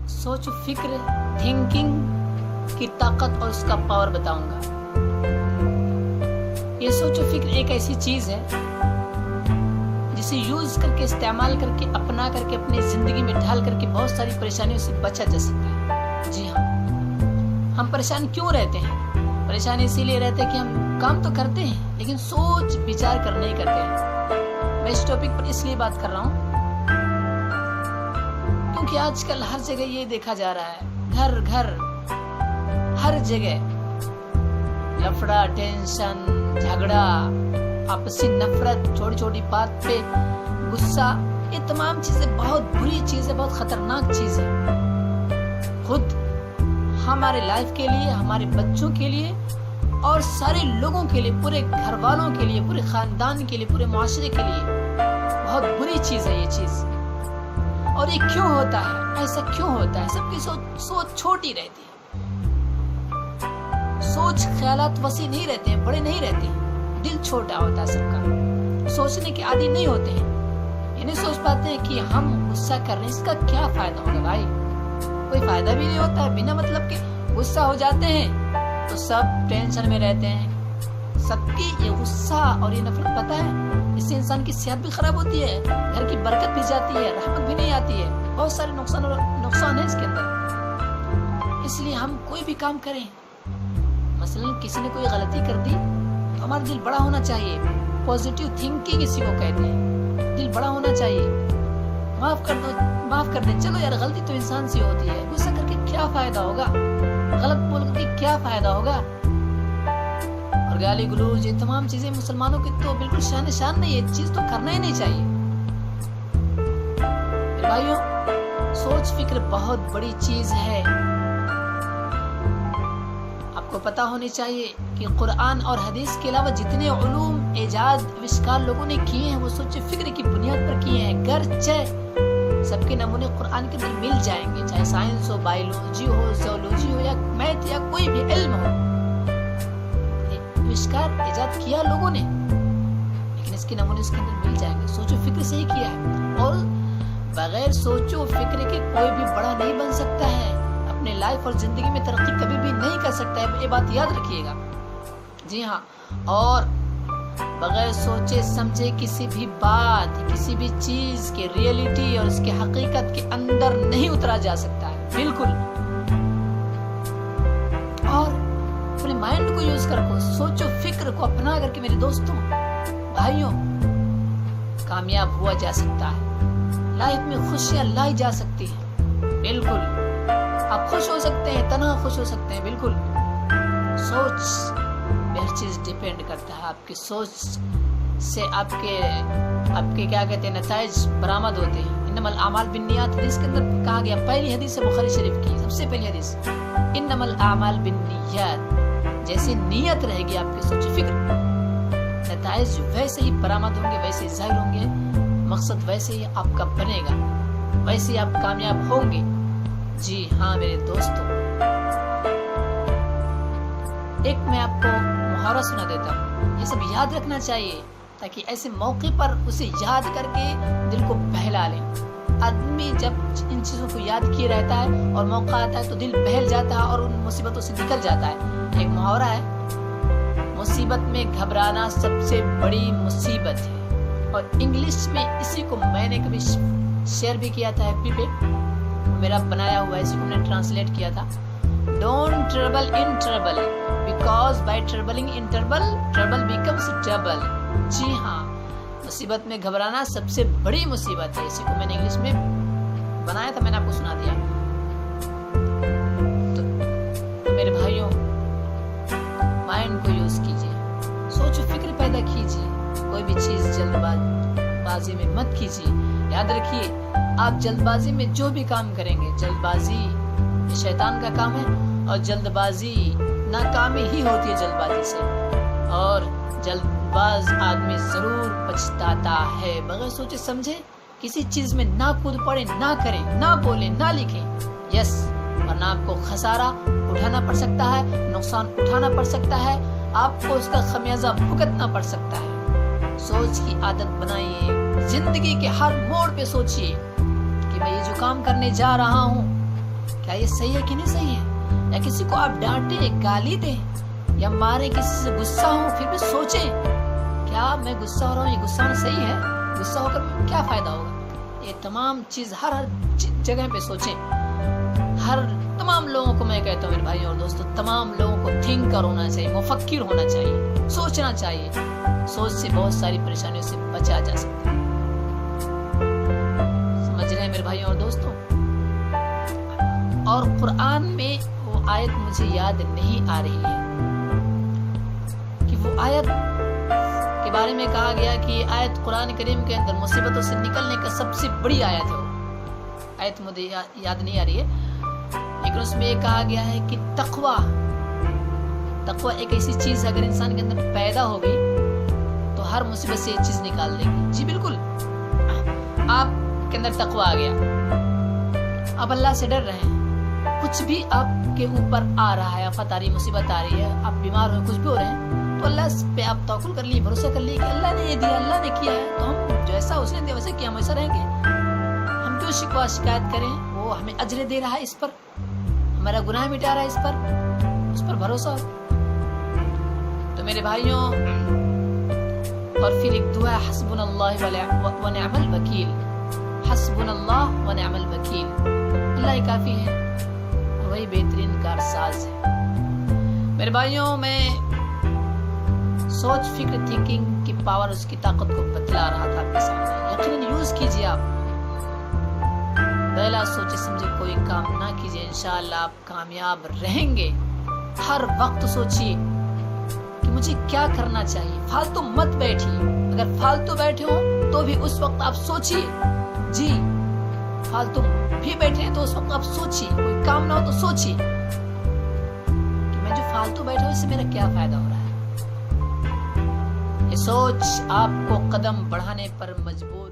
سوچ و فکر تھنکنگ کی طاقت اور اس کا پاور بتاؤں گا۔ یہ سوچ و فکر ایک ایسی چیز ہے جسے یوز کر کے، استعمال کر کے، اپنا کر کے، اپنی زندگی میں ڈھال کر کے بہت ساری پریشانیوں سے بچا جا سکتا ہے۔ جی ہاں، ہم پریشان کیوں رہتے ہیں؟ پریشانی اسی لیے رہتے ہیں کہ ہم کام تو کرتے ہیں لیکن سوچ بچار کر نہیں کرتے ہیں۔ میں اس ٹاپک پر اس لیے بات کر رہا ہوں کیونکہ آج کل ہر جگہ یہ دیکھا جا رہا ہے، گھر گھر ہر جگہ لفڑا، ٹینشن، جھگڑا، آپسی نفرت، چھوٹی چھوٹی بات پہ غصہ، یہ تمام چیزیں بہت بری چیز ہے، بہت خطرناک چیز ہے۔ خود ہمارے لائف کے لیے، ہمارے بچوں کے لیے اور سارے لوگوں کے لیے، پورے گھر والوں کے لیے، پورے خاندان کے لیے، پورے معاشرے کے لیے بہت بری چیز ہے یہ چیز۔ اور یہ کیوں ہوتا ہے؟ ایسا کیوں ہوتا ہے؟ سب کی سوچ چھوٹی رہتی ہے، سوچ خیالات وسیع نہیں رہتے ہیں، بڑے نہیں رہتے ہیں، دل چھوٹا ہوتا ہے سب کا، سوچنے کے عادی نہیں ہوتے ہیں۔ یہ نہیں سوچ پاتے ہیں کہ ہم غصہ کر رہے ہیں، اس کا کیا فائدہ ہوگا بھائی؟ کوئی فائدہ بھی نہیں ہوتا ہے، بنا مطلب کے غصہ ہو جاتے ہیں تو سب ٹینشن میں رہتے ہیں۔ سب کی یہ غصہ اور یہ نفرت پتہ ہے، اس سے انسان کی صحت بھی خراب ہوتی ہے، گھر کی برکت بھی جاتی ہے، رحمت بھی نہیں آتی ہے، بہت سارے نقصان ہے اس کے اندر۔ اس لیے ہم کوئی بھی کام کریں، مثلا کسی نے کوئی غلطی کر دی تو ہمارا دل بڑا ہونا چاہیے، پازیٹیو تھنکنگ اسی کو کہتے ہیں، دل بڑا ہونا چاہیے، معاف کر دو، معاف کر دیں، چلو یار غلطی تو انسان سے ہوتی ہے، غصہ کر کے کیا فائدہ ہوگا، غلط بول کے کیا فائدہ ہوگا، اور گالی گلوچ، یہ تمام چیزیں مسلمانوں کی تو بالکل شان نہیں ہے، یہ چیز تو کرنا ہی نہیں چاہیے۔ میرے بھائیوں، سوچ فکر بہت بڑی چیز ہے۔ آپ کو پتہ ہونی چاہیے کہ قرآن اور حدیث کے علاوہ جتنے علوم، ایجاد، آوشکار لوگوں نے کیے ہیں وہ سوچ فکر کی بنیاد پر کیے ہیں، گرچہ سب کے نمونے قرآن کے اندر مل جائیں گے، چاہے سائنس ہو، بایولوجی ہو، زیولوجی ہو، یا میتھ، یا کوئی بھی علم ہو، آوشکار ایجاد کیا لوگوں نے، لیکن اس کے نمونے اس کے اندر مل جائیں گے۔ سوچ و فکر سے ہی کیا ہے، اور بغیر سوچ و فکر کے کوئی بھی بڑا نہیں بن سکتا ہے، اپنے لائف اور زندگی میں ترقی کبھی بھی نہیں کر سکتا ہے، یہ بات یاد رکھیے گا۔ جی ہاں، اور بغیر سوچے سمجھے کسی بھی بات، کسی بھی چیز کے ریئلٹی اور اس کے حقیقت کے اندر نہیں اترا جا سکتا ہے، بالکل۔ اور اپنے مائنڈ کو یوز کر کو، سوچ و فکر کو اپنا کر کے میرے دوستوں، بھائیوں، کامیاب ہوا جا سکتا ہے، لائف میں خوشیاں لائی جا سکتی ہیں، بالکل۔ آپ خوش ہو سکتے ہیں، تنہا خوش ہو سکتے ہیں، بالکل۔ سوچ پہ ہر چیز ڈیپینڈ کرتا ہے، آپ کی سوچ سے آپ کے کیا کہتے ہیں نتائج برآمد ہوتے ہیں۔ انما الاعمال بالنیات، حدیث کے اندر کہا گیا، پہلی حدیث ہے بخاری شریف کی، سب سے پہلی حدیث، انما الاعمال بالنیات، جیسے نیت رہے گی آپ کی سوچ فکر، نتائج ویسے ہی برآمد ہوں گے، ویسے ہی ظاہر ہوں گے، مقصد ویسے ہی آپ کا بنے گا، ویسے ہی آپ کامیاب ہوں گے۔ جی ہاں میرے دوستوں، ایک میں آپ کو محاورہ سنا دیتا ہوں، یہ سب یاد رکھنا چاہیے تاکہ ایسے موقع پر اسے یاد کر کے دل کو بہلا لیں۔ آدمی جب ان چیزوں کو یاد کیے رہتا ہے اور موقع آتا ہے تو دل بہل جاتا ہے اور ان مصیبتوں سے نکل جاتا ہے۔ ایک محاورہ ہے، مصیبت میں گھبرانا سب سے بڑی مصیبت ہے، اور انگلش میں اسی کو میں نے کبھی شیئر بھی کیا تھا ایف بی پہ، میرا بنایا ہوا ہے، اسی کو میں نے ٹرانسلیٹ کیا تھا، don't trouble in trouble because by troubling in trouble trouble becomes double. جی ہاں، مصیبت میں گھبرانا سب سے بڑی مصیبت ہے، اسی کو میں نے انگلش میں بنایا تھا، میں نے آپ کو سنا دیا۔ تو میرے بھائیوں، مائنڈ کو یوز کیجیے، سوچ و فکر پیدا کیجیے، کوئی بھی چیز جلد بازی میں مت کیجیے۔ یاد رکھیے، آپ جلد بازی میں جو بھی کام کریں گے، جلد بازی یہ شیطان کا کام ہے، اور جلد بازی ناکامی ہی ہوتی ہے جلد بازی سے، اور جلد باز آدمی ضرور پچھتاتا ہے۔ بغیر سوچے سمجھے کسی چیز میں نہ کود پڑے، نہ کریں، نہ بولیں، نہ لکھیں، یس، ورنہ آپ کو خسارہ اٹھانا پڑ سکتا ہے، نقصان اٹھانا پڑ سکتا ہے، آپ کو اس کا خمیازہ بھگتنا پڑ سکتا ہے۔ سوچ کی عادت بنائیے، زندگی کے ہر موڑ پہ سوچیے کہ میں یہ جو کام کرنے جا رہا ہوں کیا یہ صحیح ہے کہ نہیں صحیح ہے؟ یا کسی کو آپ ڈانٹیں، گالی دیں یا ماریں، کسی سے غصہ ہوں، پھر بھی سوچیں کیا میں غصہ ہو رہا ہوں، یہ غصہ ہونا صحیح ہے؟ غصہ ہو کر کیا فائدہ ہوگا؟ یہ تمام چیز ہر جگہ پہ سوچیں. تمام لوگوں کو میں کہتا ہوں میرے بھائی اور دوستو، تمام لوگوں کو تھنکر ہونا چاہیے، مفکر ہونا چاہیے، سوچنا چاہیے. سوچ سے بہت ساری پریشانیوں سے بچا جا سکتا ہے. سمجھ رہے ہیں میرے بھائی اور دوستو؟ اور قرآن میں وہ آیت مجھے یاد نہیں آ رہی ہے کہ وہ آیت کے بارے میں کہا گیا کہ آیت قرآن کریم کے اندر مصیبتوں سے نکلنے کا سب سے بڑی آیت ہے. وہ آیت مجھے یاد نہیں آ رہی ہے، لیکن اس میں یہ کہا گیا ہے کہ تقوی ایک ایسی چیز ہے، اگر انسان کے اندر پیدا ہو گئی تو ہر مصیبت سے یہ چیز نکال دے گی. جی بالکل، آپ کے اندر تقوی آ گیا، آپ اللہ سے ڈر رہے ہیں، کچھ بھی آپ کے اوپر آ رہا ہے، آفت آ رہی ہے، مصیبت آ رہی ہے، آپ بیمار ہوئے، کچھ بھی ہو رہے ہیں، تو اللہ پہ آپ توکل کر لیے، بھروسہ کر لیے کہ اللہ نے یہ دیا، اللہ نے کیا ہے، تو ہم جیسا اس نے دیا ویسے کیا ہم ایسا رہیں گے. ہم کیوں شکوہ شکایت کریں؟ وہ ہمیں اجر دے رہا ہے، اس پر ہمارا گناہ مٹا رہا ہے، اس پر بھروسہ ہو. تو میرے بھائیوں، اور پھر ایک دعا ہے، حسبنا اللہ ونعم الوکیل. حسبنا اللہ ونعم الوکیل، اللہ ہی کافی ہے، وہی بہترین کارساز ہے. میرے بھائیوں، میں سوچ، فکر، تھنکنگ کی پاور، اس کی طاقت کو بتلا رہا تھا آپ کے سامنے. یقیناً یوز کیجیے. آپ بلا سوچے سمجھے کوئی کام نہ کیجیے، انشاءاللہ آپ کامیاب رہیں گے. ہر وقت سوچیے کہ مجھے کیا کرنا چاہیے. فالتو مت بیٹھیے، اگر فالتو بیٹھے ہو تو بھی اس وقت آپ سوچیے. جی، فالتو بھی بیٹھے ہیں تو اس وقت آپ سوچیے، کوئی کام نہ ہو تو سوچیے کہ میں جو فالتو بیٹھا ہوں اس سے میرا کیا فائدہ ہو رہا ہے. یہ سوچ آپ کو قدم بڑھانے پر مجبور